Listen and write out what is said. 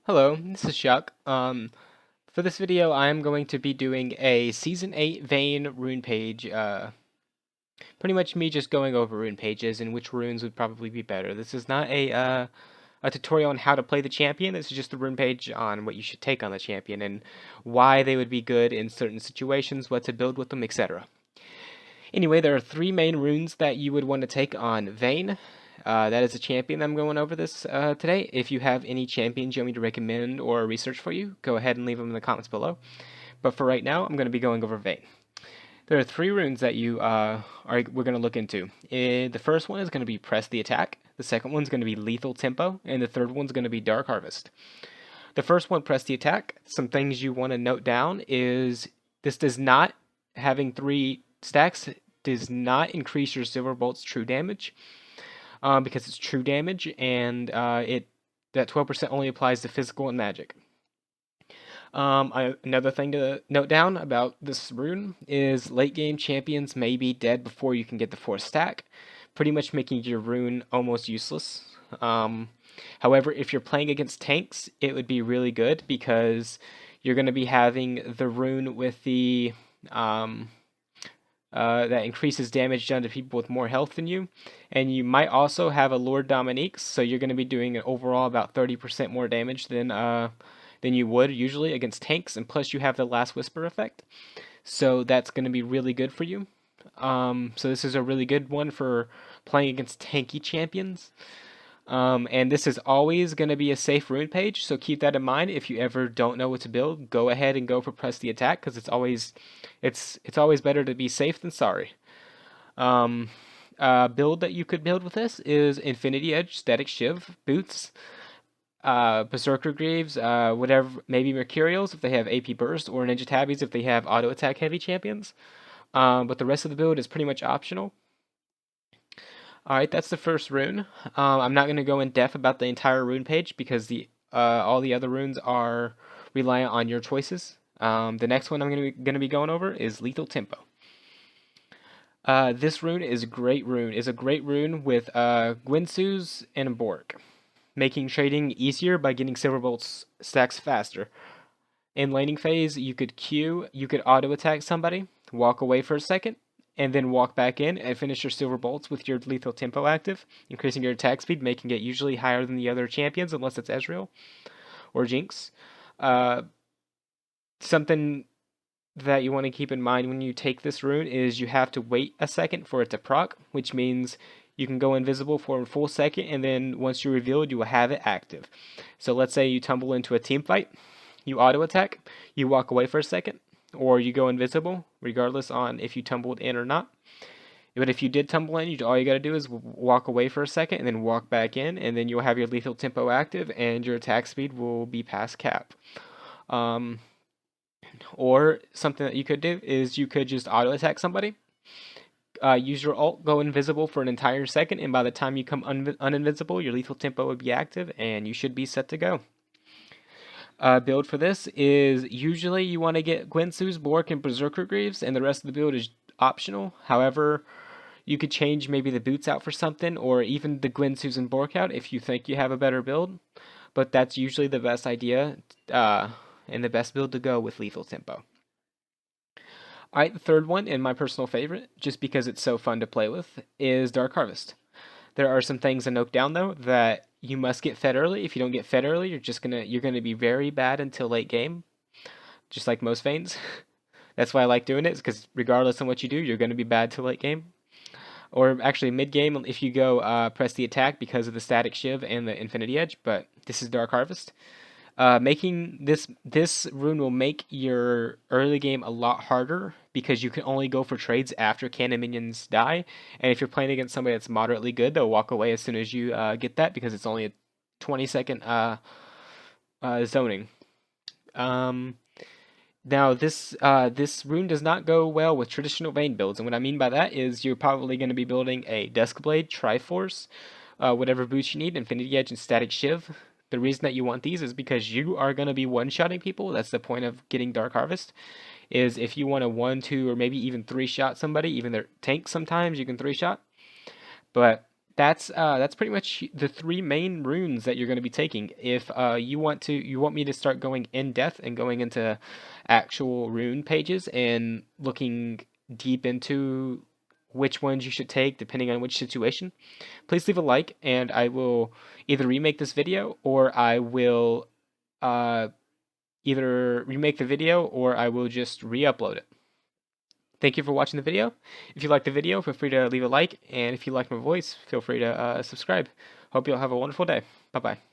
Hello, this is Chuck. For this video, I am going to be doing a Season 8 Vayne rune page. Pretty much me just going over rune pages and which runes would probably be better. This is not a tutorial on how to play the champion. This is just a rune page on what you should take on the champion and why they would be good in certain situations, what to build with them, etc. Anyway, there are three main runes that you would want to take on Vayne. That is a champion I'm going over this today. If you have any champions you want me to recommend or research for you, go ahead and leave them in the comments below. But for right now, I'm going to be going over Vayne. There are three runes that we're going to look into. The first one is going to be Press the Attack. The second one's going to be Lethal Tempo, and the third one's going to be Dark Harvest. The first one, Press the Attack. Some things you want to note down is this does not, having 3 stacks, does not increase your Silver Bolt's true damage. Because it's true damage, and that 12% only applies to physical and magic. Another thing to note down about this rune is late game champions may be dead before you can get the 4th stack, pretty much making your rune almost useless. However, if you're playing against tanks, it would be really good because you're going to be having the rune with the that increases damage done to people with more health than you. And you might also have a Lord Dominique's, so you're going to be doing overall about 30% more damage than you would usually against tanks, and plus you have the Last Whisper effect. So that's going to be really good for you. So this is a really good one for playing against tanky champions. And this is always going to be a safe rune page, so keep that in mind. If you ever don't know what to build, go ahead and go for Press the Attack, because it's always better to be safe than sorry. Build that you could build with this is Infinity Edge, Static Shiv, Boots, Berserker Greaves, whatever, maybe Mercurials if they have AP Burst, or Ninja Tabbies if they have auto attack heavy champions. But the rest of the build is pretty much optional. Alright, that's the first rune. I'm not going to go in depth about the entire rune page because all the other runes are reliant on your choices. The next one I'm going to be going over is Lethal Tempo. This rune is a great rune. It's a great rune with Gwinsu's and Bork, making trading easier by getting Silver Bolts stacks faster. In laning phase, you could auto attack somebody, walk away for a second, and then walk back in and finish your Silver Bolts with your Lethal Tempo active, increasing your attack speed, making it usually higher than the other champions, unless it's Ezreal or Jinx. Something that you want to keep in mind when you take this rune is you have to wait a second for it to proc, which means you can go invisible for a full second, and then once you're revealed, you will have it active. So let's say you tumble into a team fight, you auto attack, you walk away for a second, or you go invisible, regardless on if you tumbled in or not. But if you did tumble in, all you got to do is walk away for a second and then walk back in, and then you'll have your Lethal Tempo active, and your attack speed will be past cap. Or something that you could do is you could just auto attack somebody, use your ult, go invisible for an entire second, and by the time you come uninvisible, your Lethal Tempo would be active, and you should be set to go. Build for this is usually you want to get Gwinsu's, Bork, and Berserker Greaves, and the rest of the build is optional. However, you could change maybe the Boots out for something, or even the Gwinsu's and Bork out if you think you have a better build. But that's usually the best idea and the best build to go with Lethal Tempo. Alright, the third one, and my personal favorite, just because it's so fun to play with, is Dark Harvest. There are some things to note down though that you must get fed early. If you don't get fed early, you're gonna be very bad until late game, just like most Vaynes. That's why I like doing it, because regardless of what you do, you're gonna be bad till late game. Or actually mid game if you go Press the Attack because of the Static Shiv and the Infinity Edge. But this is Dark Harvest. Making this rune will make your early game a lot harder because you can only go for trades after cannon minions die, and if you're playing against somebody that's moderately good, they'll walk away as soon as you get that because it's only a 20-second zoning. Now this rune does not go well with traditional Vayne builds, and what I mean by that is you're probably going to be building a Duskblade, Triforce, whatever boots you need, Infinity Edge, and Static Shiv. The reason that you want these is because you are going to be one-shotting people. That's the point of getting Dark Harvest, is if you want to 1, 2, or maybe even 3-shot somebody, even their tank sometimes you can 3-shot. But that's pretty much the three main runes that you're going to be taking. If you want me to start going in depth and going into actual rune pages and looking deep into which ones you should take depending on which situation, please leave a like, and I will either remake this video, or I will uh, either remake the video, or I will just re-upload it. Thank you for watching the video. If you liked the video, feel free to leave a like, and if you like my voice, feel free to subscribe. Hope you'll have a wonderful day. Bye-bye.